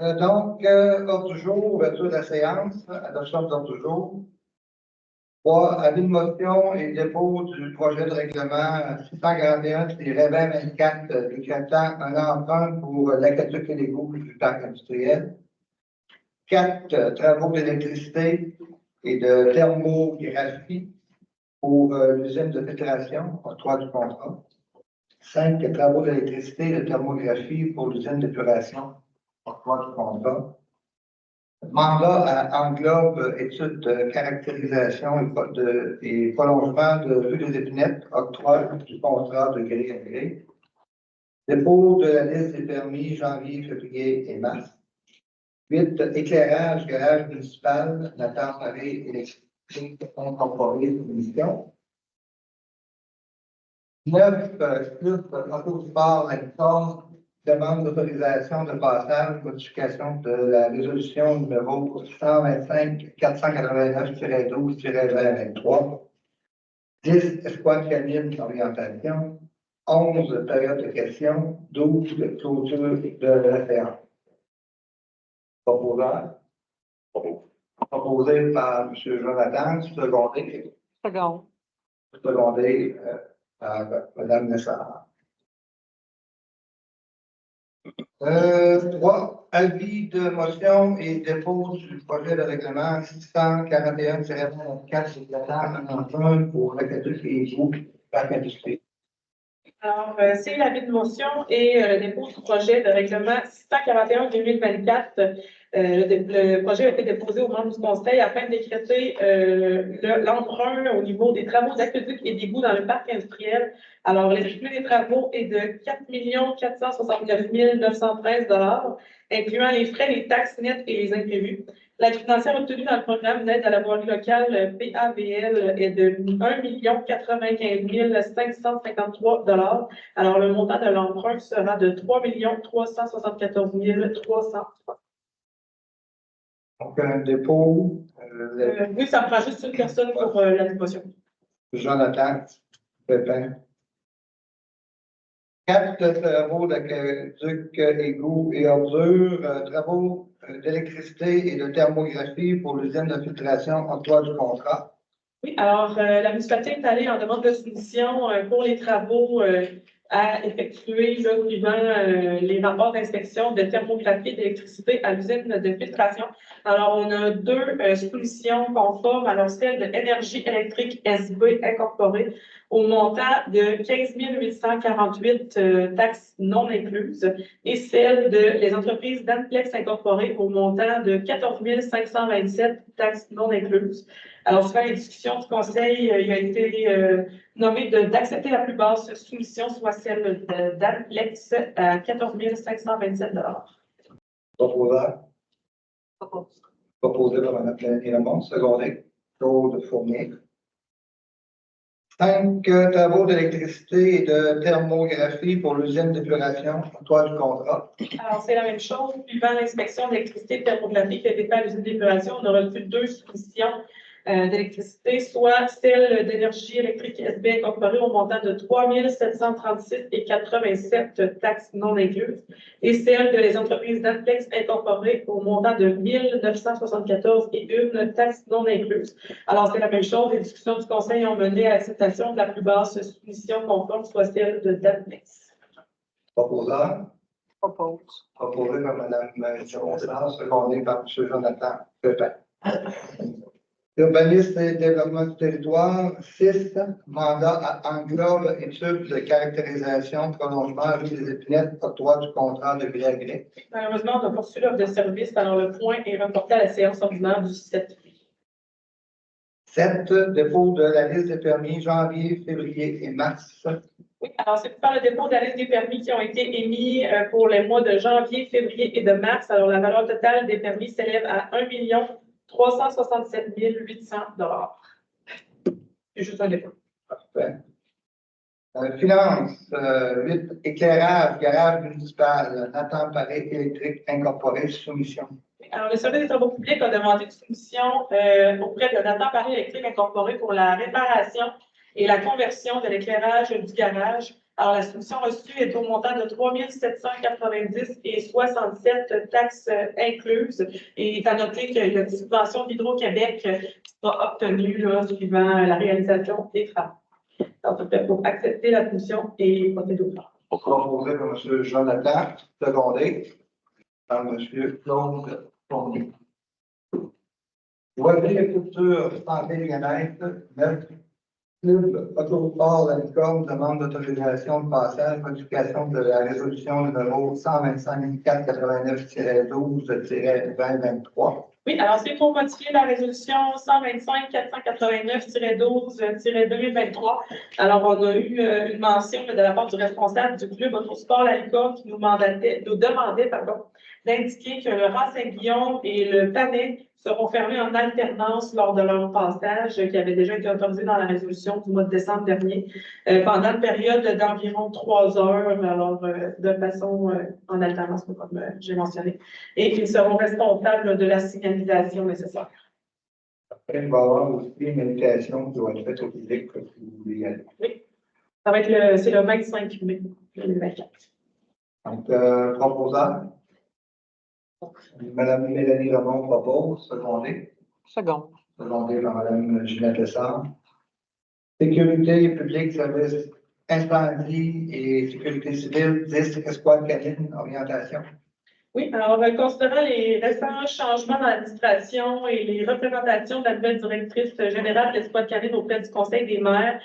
Ordre du jour, ouverture de la séance, adoption de l'ordre du jour. 3. Avis de motion et dépôt du projet de règlement 641-2024 décrétant un emprunt pour l'aqueduc et l'égout du parc industriel. 4. Travaux d'électricité et de thermographie pour l'usine de filtration, octroi du contrat. 5. Travaux d'électricité et de thermographie pour l'usine d'épuration, octroi du contrat. Mandat englobe études de caractérisation et prolongement de rue des Épinettes, octroi du contrat de gré à gré. Dépôt de la liste des permis janvier, février et mars. 8. Éclairage, garage municipal, Nathan Paré, électricité incorporée, mission. 9. Club Autosport, Lincoln, demande d'autorisation de passage, modification de la résolution numéro 125-489-12-2023. 10. Escouade canine d'orientation. 11. Période de questions. 12. Clôture de la séance. Proposé par M. Jonathan, secondé par Mme Nessar. 3. Avis de motion et dépôt du projet de règlement 641-24 décrétant un emprunt pour l'aqueduc et l'égout du parc industriel. Alors, c'est l'avis de motion et le dépôt du projet de règlement 641-2024. Le projet a été déposé aux membres du Conseil afin de décréter l'emprunt au niveau des travaux d'aqueduc et d'égout dans le parc industriel. Alors, les flux des travaux est de 4 469 913 $, incluant les frais, les taxes nettes et les imprévus. L'aide financière obtenue dans le programme d'aide à la voirie locale PAVL est de 1 095 553 $. Alors, le montant de l'emprunt sera de 3 374 300 $. Donc, un dépôt. Oui, ça prend juste une personne pour la déposition. Jonathan Pépin. 4. Travaux d'aqueduc, égout et ordures, travaux d'électricité et de thermographie pour l'usine de filtration, octroi du contrat. Oui, alors la municipalité est allée en demande de soumission pour les travaux à effectuer suivant les rapports d'inspection de thermographie et d'électricité à l'usine de filtration. Alors, on a 2 soumissions conformes, alors celle de Énergie électrique SB incorporée au montant de 15 848 taxes non incluses et celle de les entreprises d'Anplex incorporées au montant de 14 527 taxes non incluses. Alors, suivant les discussions du Conseil, il a été nommé d'accepter la plus basse soumission, soit celle d'Anplex à 14 527 $. Proposé par Mme Plénier-Lamont, secondé, Claude Fournier. 5. Travaux d'électricité et de thermographie pour l'usine d'épuration, octroi du contrat. Alors, c'est la même chose. Suivant l'inspection d'électricité et de thermographie qui a été faite à l'usine d'épuration, on a reçu 2 soumissions d'électricité, soit celle d'Énergie électrique SB incorporée au montant de 3 736,87 taxes non incluses et celle de les entreprises d'Anplex incorporées au montant de 1 974,1 taxes non incluses. Alors, c'est la même chose. Les discussions du Conseil ont mené à l'acceptation de la plus basse soumission conforme, soit celle de d'Anplex. Proposeur. Propose. Proposé par Mme Johnson, secondé par M. Jonathan Pépin. Urbanisme et développement du territoire. 6. Mandat englobe études de caractérisation, prolongement, rue des Épinettes, octroi du contrat de gré à gré. Malheureusement, on a poursuivi l'offre de service. Alors, le point est reporté à la séance ordinaire du 7 juillet. 7. Dépôt de la liste des permis janvier, février et mars. Oui, alors c'est pour faire le dépôt de la liste des permis qui ont été émis pour les mois de janvier, février et de mars. Alors, la valeur totale des permis s'élève à 1 367 800 $. C'est juste un dépôt. Parfait. Finance. 8. Éclairage, garage municipal, Nathan Paré, électrique incorporé, soumission. Alors, le service des travaux publics a demandé une soumission auprès de Nathan Paré électrique incorporé pour la réparation et la conversion de l'éclairage du garage Alors, la soumission reçue est au montant de 3 790 et 67 taxes incluses. Et il est à noter qu'il y a une subvention d'Hydro-Québec qui sera obtenue là, suivant la réalisation des travaux. Donc, pour accepter la soumission et procéder au travail. Proposé par M. Jonathan, secondé par M. Claude Fournier. Loisirs et culture, santé et bien-être, 9. Club Autosport La Licorne demande d'autorisation de passage modification de la résolution numéro 125-489-12-2023. Oui, alors c'est pour modifier la résolution 125-489-12-2023. Alors, on a eu une mention de la part du responsable du club Autosport La Licorne qui nous demandait d'indiquer que le Rang-Saint-Guillaume et le Panet seront fermés en alternance lors de leur passage qui avait déjà été autorisé dans la résolution du mois de décembre dernier, pendant une période d'environ 3 heures, alors de façon en alternance, comme j'ai mentionné. Et ils seront responsables de la signalisation nécessaire. Après, il va y avoir aussi une invitation qui va être faite au public si vous voulez y aller. Oui, c'est le 25 mai 2024. Donc, proposant. Madame Mélanie Lemont propose, secondé. Secondé par Madame Ginette Lessard. Sécurité publique, service incendie et sécurité civile, 10 escouade canine, orientation. Oui, alors, considérant les récents changements dans l'administration et les représentations de la nouvelle directrice générale de l'escouade canine auprès du Conseil des maires,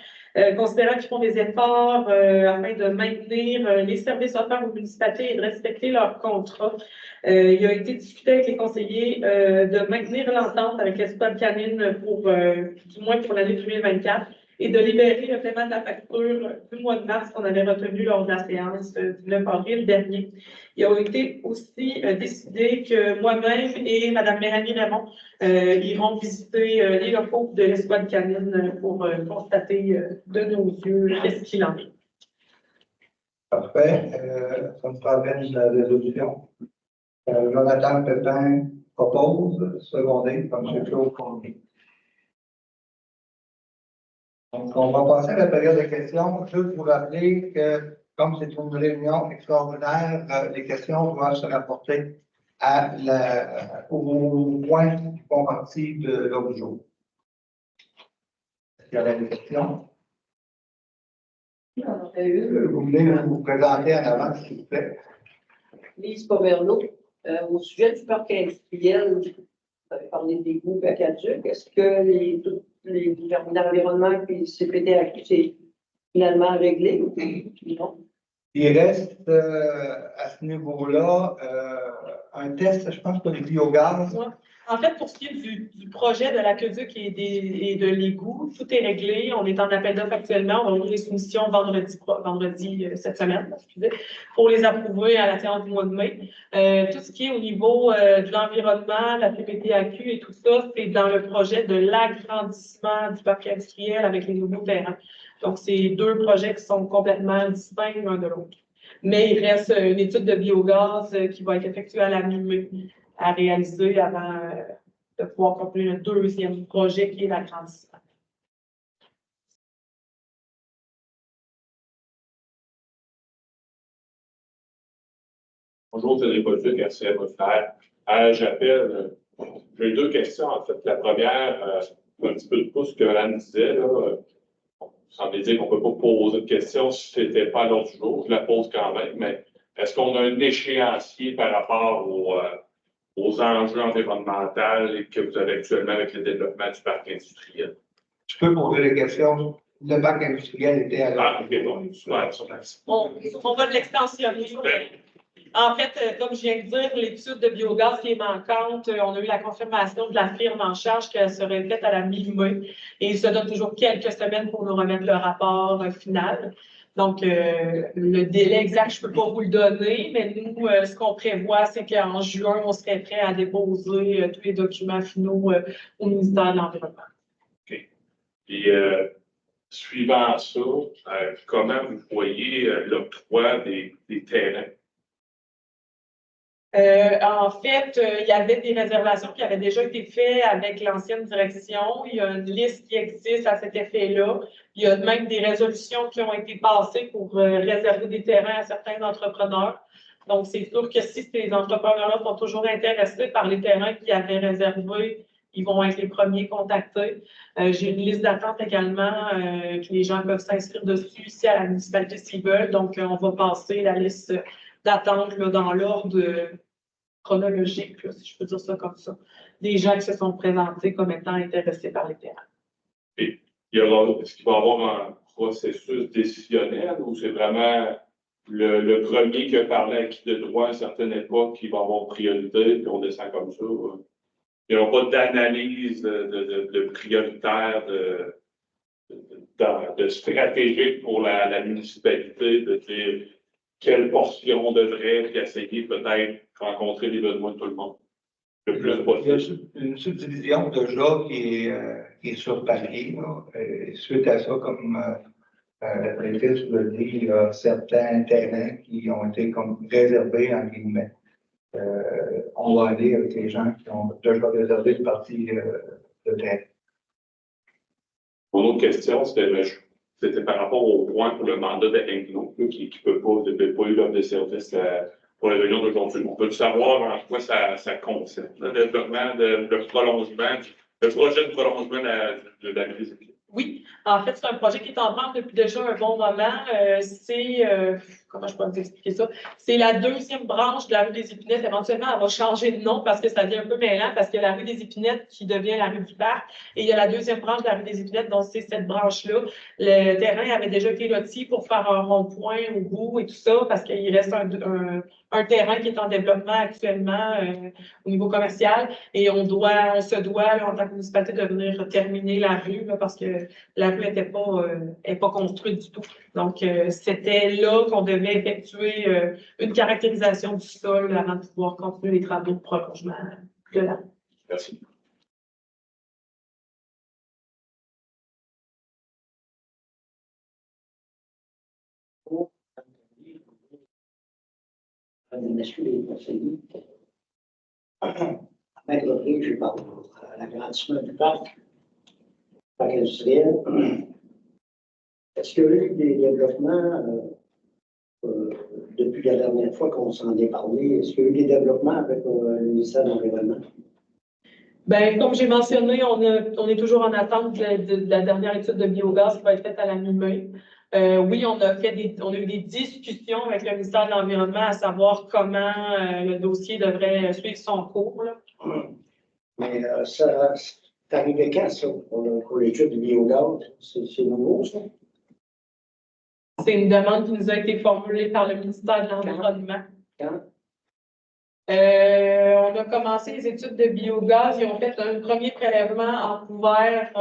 considérant qu'ils font des efforts afin de maintenir les services offerts aux municipalités et de respecter leurs contrats, il a été discuté avec les conseillers de maintenir l'entente avec l'escouade canine pour, du moins pour l'année 2024, et de libérer le paiement de la facture du mois de mars qu'on avait retenu lors de la séance du 9 avril dernier. Il a été aussi décidé que moi-même et Mme Mélanie Raymond iront visiter les locaux de l'escouade canine pour constater de nos yeux qu'est-ce qu'il en est. Parfait. Ça me parvient de la résolution. Jonathan Pépin propose, secondé par M. Claude Fournier. Donc, on va passer à la période de questions. Juste vous rappeler que, comme c'est une réunion extraordinaire, les questions doivent se rapporter au point qui font partie de l'ordre du jour. Est-ce qu'il y aurait des questions? Vous voulez vous présenter en avant, s'il vous plaît? Lise Pomerleau, au sujet du parc industriel, vous avez parlé des groupes à Caduc. Est-ce que tous les environnements qui s'est pété à qui c'est finalement réglé ou non? Il reste à ce niveau-là un test, je pense, pour les biogaz. Ouais. En fait, pour ce qui est du projet de l'aqueduc et de l'égout, tout est réglé. On est en appel d'offres actuellement. On va ouvrir les soumissions vendredi cette semaine, pour les approuver à la séance du mois de mai. Tout ce qui est au niveau de l'environnement, la PPTAQ et tout ça, c'est dans le projet de l'agrandissement du parc industriel avec les nouveaux terrains. Donc, c'est deux projets qui sont complètement distincts l'un de l'autre. Mais il reste une étude de biogaz qui va être effectuée à la mi-mai à réaliser avant de pouvoir conclure le deuxième projet qui est l'agrandissement. Bonjour, Télépolitique, RCF Offert. J'appelle, j'ai deux questions en fait. La première, un petit peu de pouce que Mme disait, là, sans me dire qu'on ne peut pas poser de questions si ce n'était pas à l'ordre du jour. Je la pose quand même, mais est-ce qu'on a un échéancier par rapport aux enjeux environnementaux que vous avez actuellement avec le développement du parc industriel? Je peux poser des questions. Le parc industriel était à l'heure. Ah, ok, bon. Ouais, On va de l'extensionner. En fait, comme je viens de dire, l'étude de biogaz qui est manquante, on a eu la confirmation de la firme en charge qu'elle serait faite à la mi-mai et il se donne toujours quelques semaines pour nous remettre le rapport final. Donc, le délai exact, je ne peux pas vous le donner, mais nous, ce qu'on prévoit, c'est qu'en juin, on serait prêt à déposer tous les documents finaux au ministère de l'Environnement. OK. Puis, suivant ça, comment vous voyez l'octroi des terrains? En fait, il y avait des réservations qui avaient déjà été faites avec l'ancienne direction. Il y a une liste qui existe à cet effet-là. Il y a même des résolutions qui ont été passées pour réserver des terrains à certains entrepreneurs. Donc, c'est sûr que si ces entrepreneurs-là sont toujours intéressés par les terrains qu'ils avaient réservés, ils vont être les premiers contactés. J'ai une liste d'attente également que les gens peuvent s'inscrire dessus ici à la municipalité s'ils veulent. Donc, on va passer la liste d'attente dans l'ordre chronologique, là, si je peux dire ça comme ça, des gens qui se sont présentés comme étant intéressés par les terrains. Et est-ce qu'il va y avoir un processus décisionnel ou c'est vraiment le premier qui a parlé à qui de droit à une certaine époque qui va avoir priorité, puis on descend comme ça? Il n'y aura pas d'analyse de prioritaire, de stratégique pour la municipalité, de dire quelle portion on devrait, puis essayer peut-être rencontrer les besoins de tout le monde. Le plus Il y a possible. une subdivision déjà qui est sur papier. Là. Suite à ça, comme la préfète le dit, il y a certains terrains qui ont été comme réservés en guillemets. On va aller avec les gens qui ont déjà réservé une partie de terrain. Mon autre question, c'était par rapport au point pour le mandat d'Inglo, qui ne peut pas, devait pas eu l'offre de service pour la réunion d'aujourd'hui. On peut savoir en quoi ça concerne, le développement, le prolongement, le projet de prolongement de la crise. Oui, en fait, c'est un projet qui est en vente depuis déjà un bon moment. Comment je peux vous expliquer ça? C'est la deuxième branche de la rue des Épinettes. Éventuellement, elle va changer de nom parce que ça devient un peu mêlant, parce qu'il y a la rue des Épinettes qui devient la rue du Parc. Et il y a la deuxième branche de la rue des Épinettes, donc c'est cette branche-là. Le terrain avait déjà été loti pour faire un rond-point au bout et tout ça, parce qu'il reste un terrain qui est en développement actuellement au niveau commercial. Et on se doit, là, en tant que municipalité, de venir terminer la rue, là, parce que la rue n'était pas construite du tout. Donc, c'était là qu'on devait effectuer une caractérisation du sol avant de pouvoir continuer les travaux de prolongement de la rue. Merci. Messieurs les conseillers, avec le prix, je parle à l'agrandissement du parc industriel. Est-ce qu'il y a eu des développements depuis la dernière fois qu'on s'en est parlé? Est-ce qu'il y a eu des développements avec le ministère de l'Environnement? Bien, comme j'ai mentionné, on est toujours en attente de la dernière étude de biogaz qui va être faite à la mi-mai. Oui, on a eu des discussions avec le ministère de l'Environnement à savoir comment le dossier devrait suivre son cours. Là. Mais ça, c'est arrivé quand, ça, pour l'étude du biogaz? C'est nouveau, ça? C'est une demande qui nous a été formulée par le ministère de l'Environnement. Quand? On a commencé les études de biogaz. Ils ont fait un premier prélèvement en couvert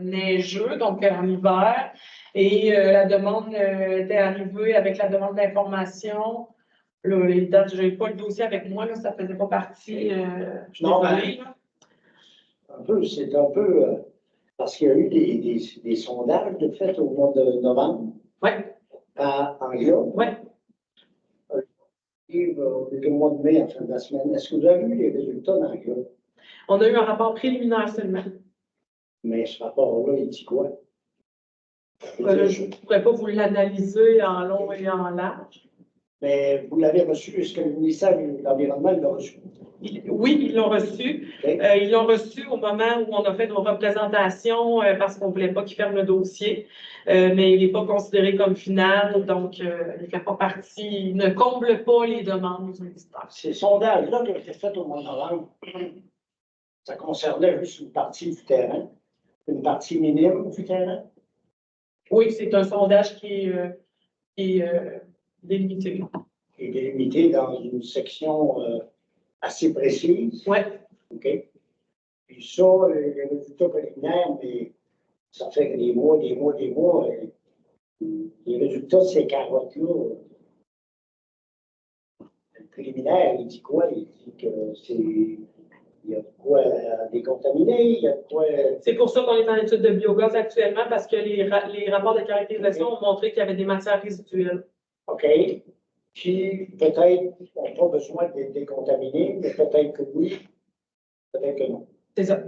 neigeux, donc en hiver. Et la demande était arrivée avec la demande d'information. Les dates, je n'ai pas le dossier avec moi, là, ça ne faisait pas partie. Non, c'est un peu parce qu'il y a eu des sondages de fait au mois de novembre. Oui. À Anglo. Oui. On est au mois de mai, en fin de la semaine. Est-ce que vous avez eu les résultats d'Anglo? On a eu un rapport préliminaire seulement. Mais ce rapport-là, il dit quoi? Je ne pourrais pas vous l'analyser en long et en large. Mais vous l'avez reçu, est-ce que le ministère de l'Environnement l'a reçu? Oui, ils l'ont reçu. Okay. Ils l'ont reçu au moment où on a fait nos représentations parce qu'on ne voulait pas qu'ils ferment le dossier. Mais il n'est pas considéré comme final, donc il ne fait pas partie, il ne comble pas les demandes du ministère. Ces sondages-là qui ont été faits au mois de novembre, ça concernait juste une partie du terrain, une partie minime du terrain? Oui, c'est un sondage qui est délimité. Qui est délimité dans une section assez précise. Oui. OK. Puis ça, les résultats préliminaires, mais ça fait des mois. Les résultats de ces carottes-là, le préliminaire, il dit quoi? Il dit que il y a de quoi décontaminer, il y a de quoi. C'est pour ça qu'on est en étude de biogaz actuellement, parce que les rapports de caractérisation ont montré qu'il y avait des matières résiduelles. OK. qui peut-être n'ont pas besoin d'être décontaminés, mais peut-être que oui, peut-être que non. C'est ça.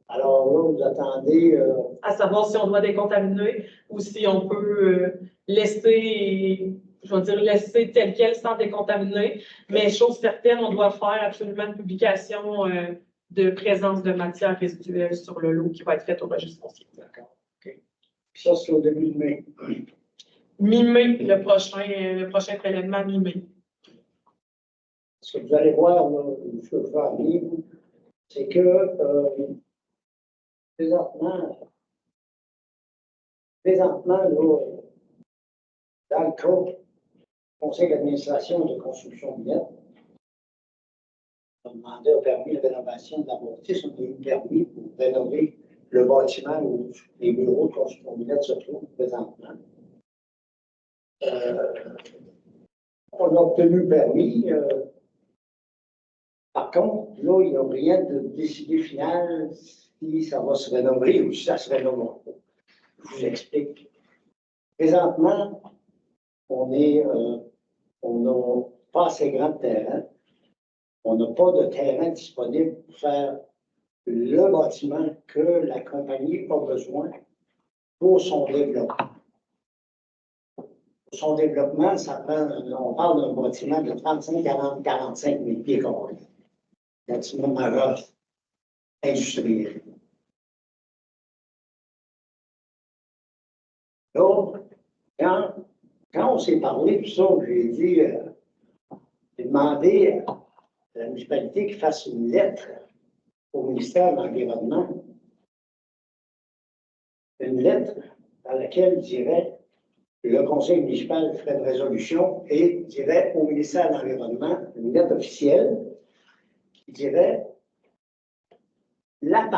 Alors là, vous attendez, À savoir si on doit décontaminer ou si on peut laisser, je vais dire, laisser tel quel sans décontaminer. Mais chose certaine, on doit faire absolument une publication de présence de matière résiduelle sur le lot qui va être faite au registre foncier. d'accord, OK. Puis ça, c'est au début de mai. Mi-mai, le prochain prélèvement mi-mai. Ce que vous allez voir, là, ce que je vais arriver, c'est que présentement, là, dans le cas du conseil d'administration de construction Minette, on a demandé un permis de rénovation de la bâtisse, on a eu un permis pour rénover le bâtiment où les bureaux de construction Minette se trouvent présentement. On a obtenu le permis. Par contre, là, il n'y a rien de décidé final si ça va se rénover ou si ça se rénovera pas. Je vous explique. Présentement, on n'a pas assez grand de terrain. On n'a pas de terrain disponible pour faire le bâtiment que la compagnie a besoin pour son développement. Pour son développement, ça prend, on parle d'un bâtiment de 35, 40, 45 000 pieds carrés. Bâtiment majeur industriel. Donc, quand on s'est parlé de ça, j'ai dit, j'ai demandé à la municipalité qu'il fasse une lettre au ministère de l'Environnement, une lettre dans laquelle dirait le conseil municipal ferait une résolution et dirait au ministère de l'Environnement, une lettre officielle, qui dirait la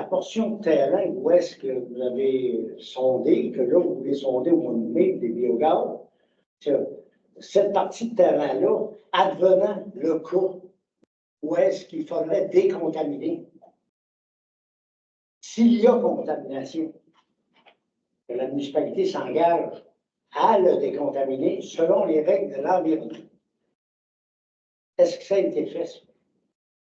portion de terrain où est-ce que vous avez sondé, que là, vous voulez sonder au mois de mai des biogaz, cette partie de terrain-là, advenant le cas où est-ce qu'il faudrait décontaminer, s'il y a contamination, que la municipalité s'engage à le décontaminer selon les règles de l'environnement. Est-ce que ça a été fait, ça?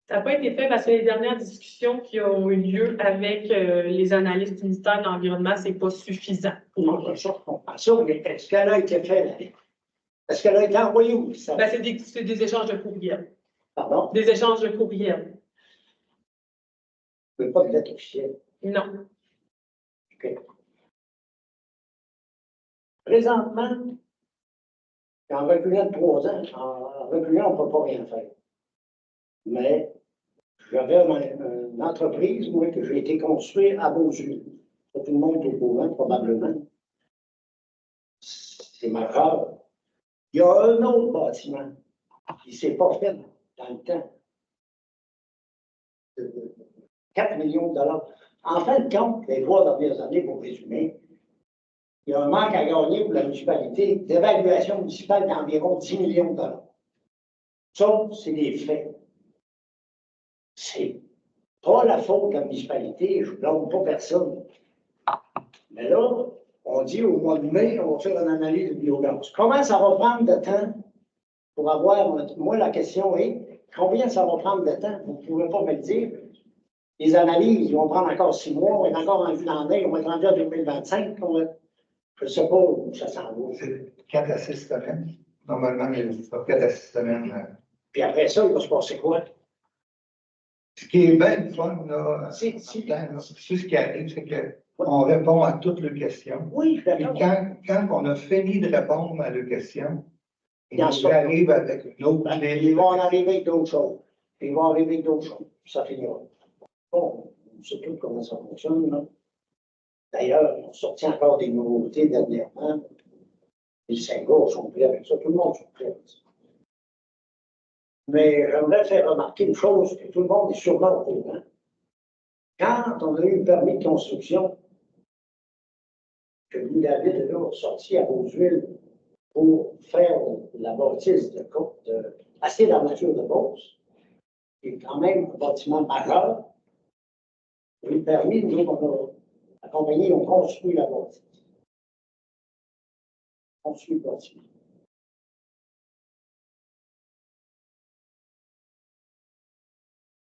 Ça n'a pas été fait parce que les dernières discussions qui ont eu lieu avec les analystes du ministère de l'Environnement, ce n'est pas suffisant. Non, ça, je comprends ça, mais est-ce qu'elle a été faite? Est-ce qu'elle a été envoyée où? Ça? Ben, c'est des échanges de courriels. Pardon? Des échanges de courriels. Je ne veux pas de lettre officielle. Non. OK. Présentement, en reculant de 3 ans, en reculant, on ne peut pas rien faire. Mais j'avais une entreprise, moi, que j'ai été construire à Beaujeu. Tout le monde est au courant, probablement. C'est majeur. Il y a un autre bâtiment qui ne s'est pas fait dans le temps. 4 millions de dollars. En fin de compte, les 3 dernières années, pour résumer, il y a un manque à gagner pour la municipalité d'évaluation municipale d'environ 10 millions de dollars. Ça, c'est des faits. C'est pas la faute de la municipalité, je ne blâme pas personne. Mais là, on dit au mois de mai, on va faire une analyse de biogaz. Comment ça va prendre de temps pour avoir. Moi, la question est, combien ça va prendre de temps? Vous ne pouvez pas me le dire. Les analyses, ils vont prendre encore 6 mois, on est encore rendu dans l'année, on va être rendu à 2025. Je ne sais pas où ça s'en va. C'est 4 à 6 semaines. Normalement, il faut 4 à 6 semaines. Puis après ça, il va se passer quoi? Ce qui est bien fun, là, C'est ce qui arrive, c'est qu'on répond à toutes les questions. Oui, je suis Et d'accord. quand on a fini de répondre à leurs questions, ils Dans nous arrivent avec une autre Ils vont en arriver avec d'autres choses. Ils vont arriver avec d'autres choses. Ça finira. Bon, on sait tout comment ça fonctionne, là. D'ailleurs, on sortit encore des nouveautés dernièrement. Les Saint-Gauche sont prêts avec ça. Tout le monde est prêt avec ça. Mais j'aimerais faire remarquer une chose que tout le monde est sûrement au courant. Quand on a eu le permis de construction, que Louis David est là, sorti à Beaujeu pour faire la bâtisse de assez d'armature de Beauce, qui est quand même un bâtiment majeur, le permis, nous, la compagnie, on construit la bâtisse. On construit le bâtiment.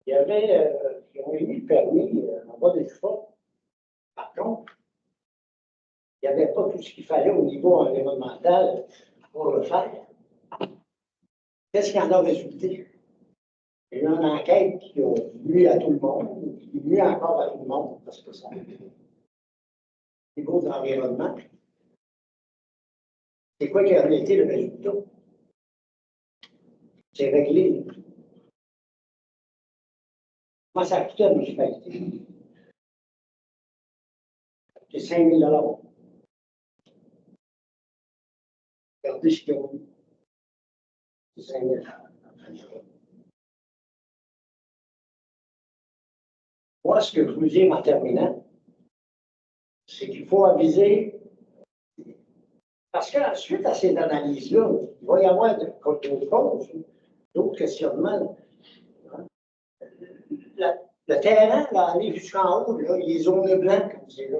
il y avait, ils ont émis le permis en bas des choix. Par contre, il n'y avait pas tout ce qu'il fallait au niveau environnemental pour le faire. Qu'est-ce qui en a résulté? Il y a eu une enquête qui a nui à tout le monde, qui nuit encore à tout le monde, parce que ça au niveau de l'environnement. C'est quoi qui a été le résultat? C'est réglé. Moi, ça a coûté à la municipalité. C'est 5 000 $. Regardez ce qu'ils ont eu. C'est 5 000 $. Moi, ce que je vous dis en terminant, c'est qu'il faut aviser, parce que suite à ces analyses-là, il va y avoir d'autres causes, d'autres questionnements. Le terrain va aller jusqu'en haut, là, il est zoné blanc, comme c'est là,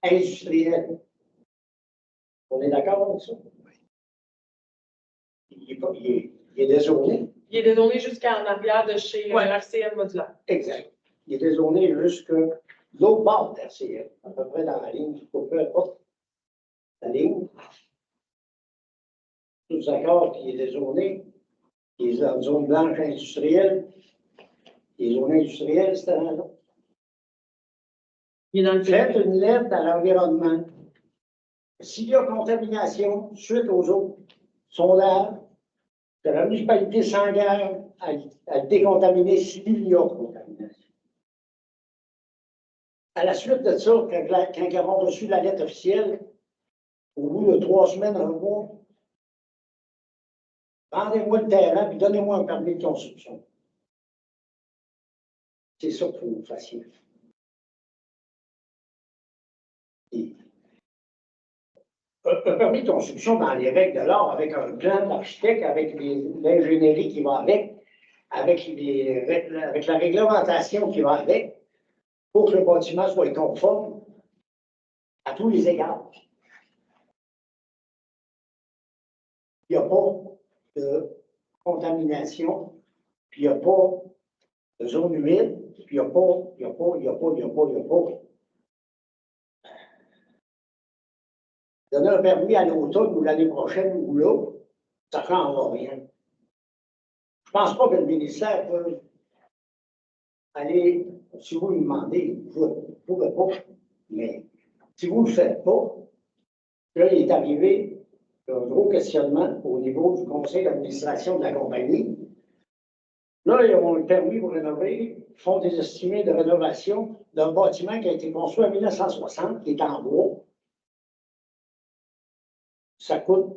industriel. On est d'accord avec ça? Il est dézoné. Il est dézoné jusqu'en arrière de chez RCM Modulaire. Exact. Il est dézoné jusque l'autre bord de RCM, à peu près dans la ligne, peu importe la ligne. Tous d'accord qu'il est dézoné. Il est en zone blanche industrielle. Il est zoné industriel, c'est un là. Il est dans le Faites une lettre à l'environnement. S'il y a contamination suite aux autres sondages, que la municipalité s'engage à décontaminer s'il y a contamination. À la suite de ça, quand ils auront reçu la lettre officielle, au bout de 3 semaines, un mois, rendez-moi le terrain et donnez-moi un permis de construction. C'est ça qu'il faut que vous fassiez. Un permis de construction dans les règles de l'art, avec un plan d'architecte, avec l'ingénierie qui va avec la réglementation qui va avec, pour que le bâtiment soit conforme à tous les égards. Il n'y a pas de contamination, puis il n'y a pas de zone humide, puis il n'y a pas. Donner un permis à l'automne ou l'année prochaine ou là, ça ne changera rien. Je ne pense pas que le ministère peut aller, si vous lui demandez, vous ne pouvez pas, mais si vous ne le faites pas, là, il est arrivé un gros questionnement au niveau du conseil d'administration de la compagnie. Là, ils ont le permis pour rénover, ils font des estimés de rénovation d'un bâtiment qui a été construit en 1960, qui est en bois. Ça coûte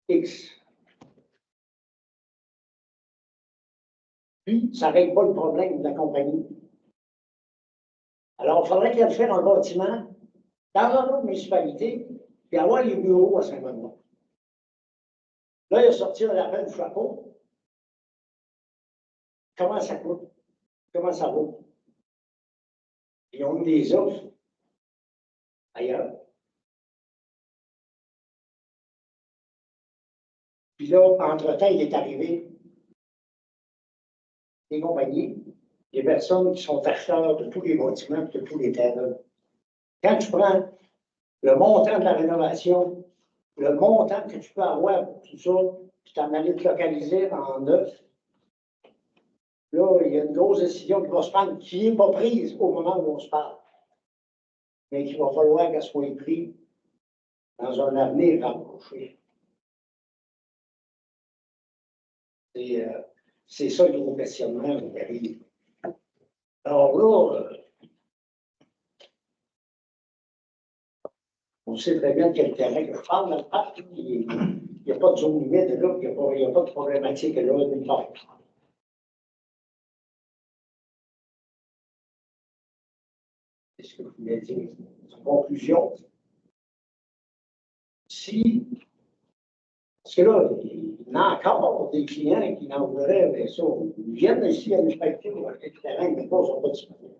X. Puis, ça ne règle pas le problème de la compagnie. Alors, il faudrait qu'elle fasse un bâtiment dans une autre municipalité, puis avoir les bureaux à Saint-Benoît. Là, il a sorti un appel du chapeau. Comment ça coûte? Comment ça vaut? Ils ont eu des offres ailleurs. Puis là, entre-temps, il est arrivé des compagnies, des personnes qui sont acheteurs de tous les bâtiments, de tous les terrains. Quand tu prends le montant de la rénovation, le montant que tu peux avoir pour tout ça, puis t'en aller te localiser en neuf, là, il y a une grosse décision qui va se prendre, qui n'est pas prise au moment où on se parle, mais qu'il va falloir qu'elle soit prise dans un avenir rapproché. C'est ça le gros questionnement qui arrive. Alors là, on sait très bien de quel terrain que je parle, dans le parc, il n'y a pas de zone humide là, il n'y a pas de problématique là, nulle part. C'est ce que je voulais dire. En conclusion, parce que là, il y en a encore des clients qui n'en voudraient, mais ça, ils viennent ici à l'inspecter pour acheter du terrain, mais pas, ils ne sont pas disponibles.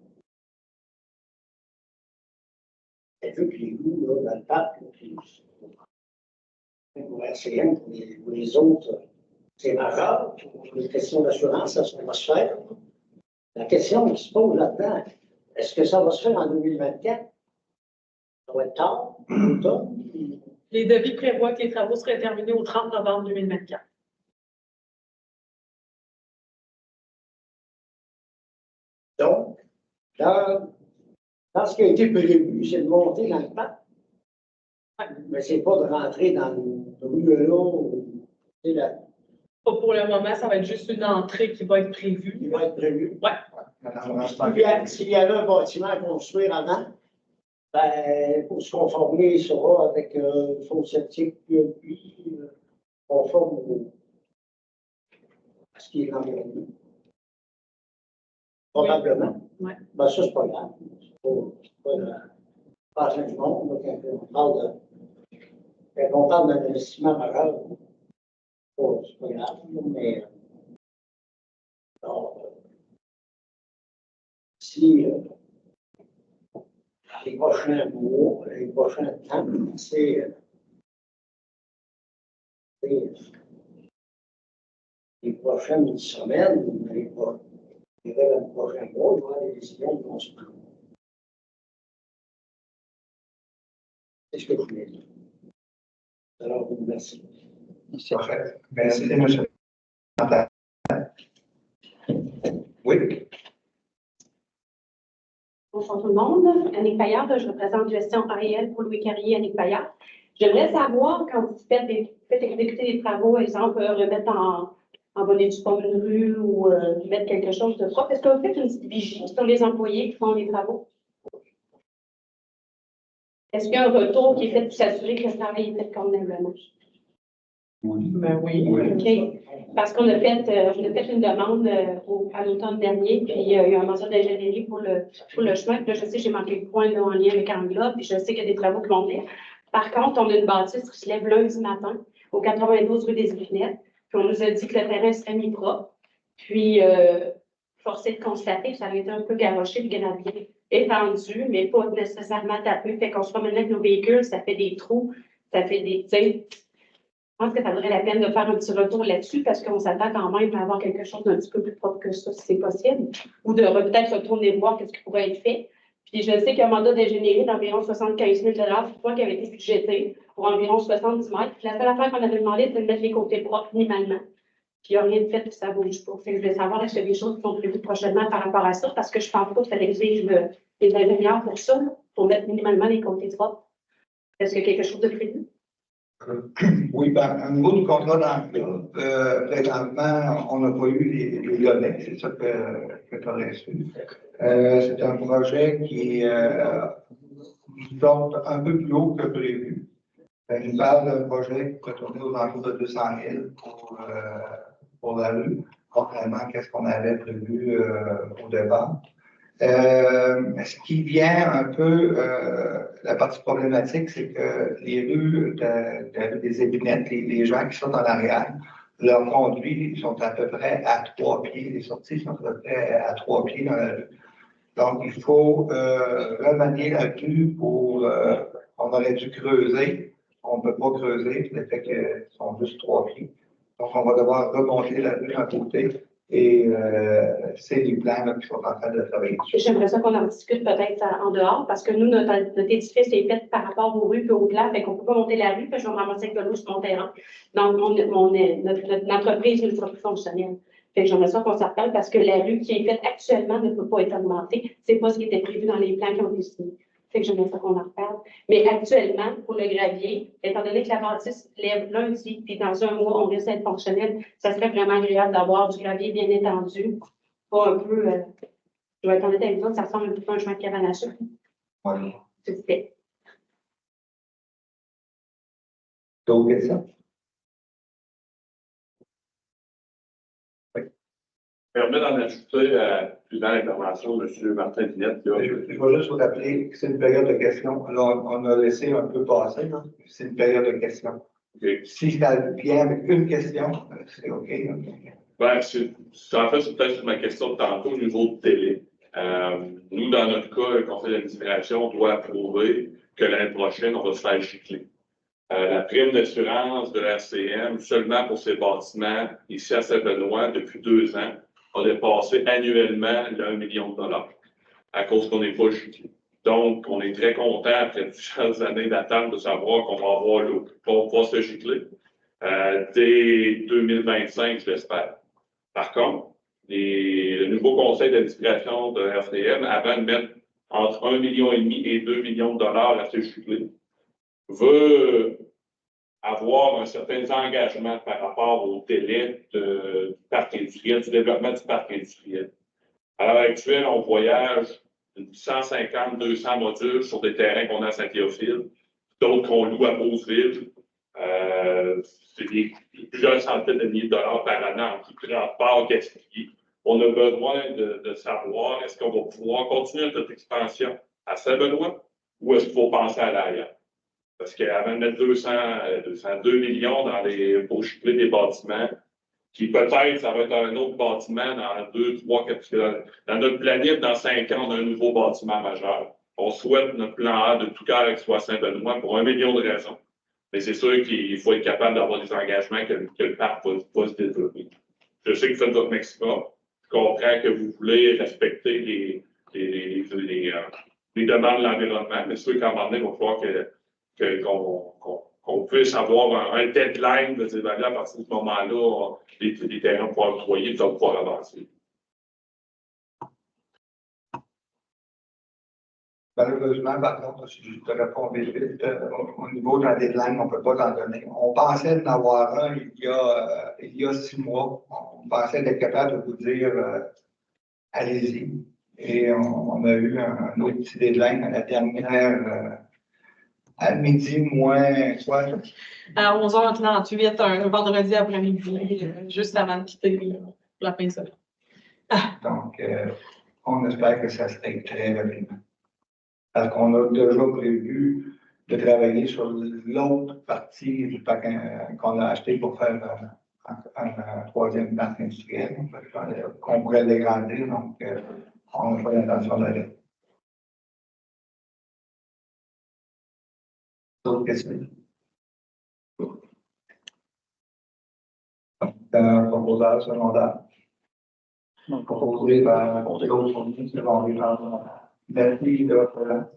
Et vu que les loups, là, dans le parc, pour RCN, pour les autres, c'est majeur. Pour les questions d'assurance, ça va se faire. La question qui se pose là-dedans, est-ce que ça va se faire en 2024? Ça va être tard, automne? Les devis prévoient que les travaux seraient terminés au 30 novembre 2024. Donc, dans ce qui a été prévu, c'est de monter dans le parc. Mais c'est pas de rentrer dans le ruello. Pas pour le moment, ça va être juste une entrée qui va être prévue. Qui va être prévu. Ouais. S'il y avait un bâtiment à construire avant, ben, pour se conformer, il sera avec un fond septique, puis conforme à ce qui est l'environnement. Probablement. Oui. Ben, ça, c'est pas grave. C'est pas du monde, quand on parle d'investissement majeur. C'est pas grave, mais si les prochains mois, les prochains temps, c'est les prochaines semaines, les prochains mois, il y aura des décisions qui vont se prendre. C'est ce que je voulais dire. Alors, merci. Merci, M. Oui. Bonjour tout le monde. Annick Paillard, je représente Gestion AEL pour Louis Carrier, Annick Paillard. J'aimerais savoir, quand vous faites exécuter des travaux, exemple, remettre en bonne et due forme une rue ou mettre quelque chose de propre, est-ce que vous faites une petite vigie sur les employés qui font les travaux? Est-ce qu'il y a un retour qui est fait pour s'assurer que le travail est fait convenablement? Ben oui. OK. Parce qu'on a fait une demande à l'automne dernier, puis il y a eu un mandat d'ingénierie pour le chemin. Puis là, je sais que j'ai manqué le point là, en lien avec Angla, puis je sais qu'il y a des travaux qui vont venir. Par contre, on a une bâtisse qui se lève lundi matin au 92 rue des Épinettes, puis on nous a dit que le terrain serait mis propre. Puis, forcé de constater que ça avait été un peu garoché, le gravier étendu, mais pas nécessairement tapé. Fait qu'on se promène avec nos véhicules, ça fait des trous, ça fait des... Je pense que ça vaudrait la peine de faire un petit retour là-dessus parce qu'on s'attend quand même à avoir quelque chose d'un petit peu plus propre que ça, si c'est possible, ou de peut-être retourner voir ce qui pourrait être fait. Puis je sais qu'il y a un mandat d'ingénierie d'environ 75 000 qui avait été budgété pour environ 70 mètres. Puis la seule affaire qu'on avait demandé, c'est de mettre les côtés propres minimalement. Puis il n'y a rien de fait, puis ça bouge pas. Fait que je voulais savoir est-ce qu'il y a des choses qui sont prévues prochainement par rapport à ça, parce que je pense pas que ça exige des ingénieurs pour ça, pour mettre minimalement les côtés propres. Est-ce qu'il y a quelque chose de prévu? Oui, ben, au niveau du contrat d'emploi, présentement, on n'a pas eu les données, c'est ça que tu as reçu. C'est un projet qui sort un peu plus haut que prévu. Je parle d'un projet qui peut tourner aux alentours de 200 000 pour la rue, contrairement à ce qu'on avait prévu au départ. Ce qui vient un peu, la partie problématique, c'est que les rues des Épinettes, les gens qui sont en arrière, leurs conduits sont à peu près à 3 pieds, les sorties sont à peu près à 3 pieds dans la rue. Donc, il faut remanier la rue pour, on aurait dû creuser, on ne peut pas creuser, le fait qu'ils sont juste 3 pieds. Donc, on va devoir remonter la rue d'un côté. Et c'est les plans là, qui sont en train de travailler dessus. J'aimerais ça qu'on en discute peut-être en dehors, parce que nous, notre édifice est fait par rapport aux rues et aux plans, fait qu'on ne peut pas monter la rue, puis je vais me ramasser avec de l'eau sur mon terrain. Donc, notre entreprise ne sera plus fonctionnelle. Fait que j'aimerais ça qu'on s'en reparle parce que la rue qui est faite actuellement ne peut pas être augmentée. C'est pas ce qui était prévu dans les plans qui ont été signés. Fait que j'aimerais ça qu'on en reparle. Mais actuellement, pour le gravier, étant donné que la bâtisse lève lundi, puis dans un mois, on risque d'être fonctionnel, ça serait vraiment agréable d'avoir du gravier bien étendu. Pas un peu, je vais être honnête avec vous, ça ressemble un peu à un chemin de cabane à sucre. Oui. C'est fait. D'autres questions? Permet d'en ajouter dans l'intervention de M. Martin Vinette. Je vais juste vous rappeler que c'est une période de questions. Alors, on a laissé un peu passer, là. C'est une période de questions. Okay. Si ça vient avec une question, c'est OK. Ben, en fait, c'est peut-être ma question de tantôt au niveau de délai. Nous, dans notre cas, le conseil d'administration doit approuver que l'année prochaine, on va se faire gicler. La prime d'assurance de la RCM, seulement pour ces bâtiments, ici à Saint-Benoît, depuis 2 ans, a dépassé annuellement le 1 million de dollars à cause qu'on n'est pas juclé. Donc, on est très content après plusieurs années d'attente de savoir qu'on va avoir l'eau, qu'on va pouvoir se gicler dès 2025, je l'espère. Par contre, le nouveau conseil d'administration de RCM, avant de mettre entre 1,5 million et 2 millions de dollars à se gicler, veut avoir un certain engagement par rapport au délai du parc industriel, du développement du parc industriel. À l'heure actuelle, on voyage 150-200 modules sur des terrains qu'on a à Saint-Théophile, d'autres qu'on loue à Beauceville. C'est plusieurs centaines de milliers de dollars par année en coût de transport gaspillé. On a besoin de savoir est-ce qu'on va pouvoir continuer notre expansion à Saint-Benoît ou est-ce qu'il faut penser à l'ailleurs? Parce qu'avant de mettre 202 millions dans pour gicler des bâtiments, qui peut-être, ça va être un autre bâtiment dans 2, 3, 4, dans notre planète, dans 5 ans, on a un nouveau bâtiment majeur. On souhaite notre plan A de tout cœur avec soit Saint-Benoît pour 1 million de raisons. Mais c'est sûr qu'il faut être capable d'avoir des engagements que le parc va se développer. Je sais que vous faites votre maximum. Je comprends que vous voulez respecter les demandes de l'environnement, mais c'est sûr qu'à un moment donné, il va falloir qu'on puisse avoir un deadline de s'évaluer à partir de ce moment-là, les terrains pour employer et pouvoir avancer. Malheureusement, par contre, si je te réponds vite, au niveau de la deadline, on ne peut pas en donner. On pensait d'en avoir un il y a 6 mois. On pensait être capable de vous dire allez-y. Et on a eu un autre petit deadline à la dernière, à midi moins quoi? À 11h38, un vendredi après-midi, juste avant de quitter pour la fin de semaine. Donc, on espère que ça se fait très rapidement. Parce qu'on a déjà prévu de travailler sur l'autre partie du parc qu'on a acheté pour faire un troisième parc industriel. Qu'on pourrait l'agrandir, donc on n'a pas l'intention d'aller. D'autres questions? Proposal secondaire. Proposé par l'autre fourniture, c'est bon, merci de votre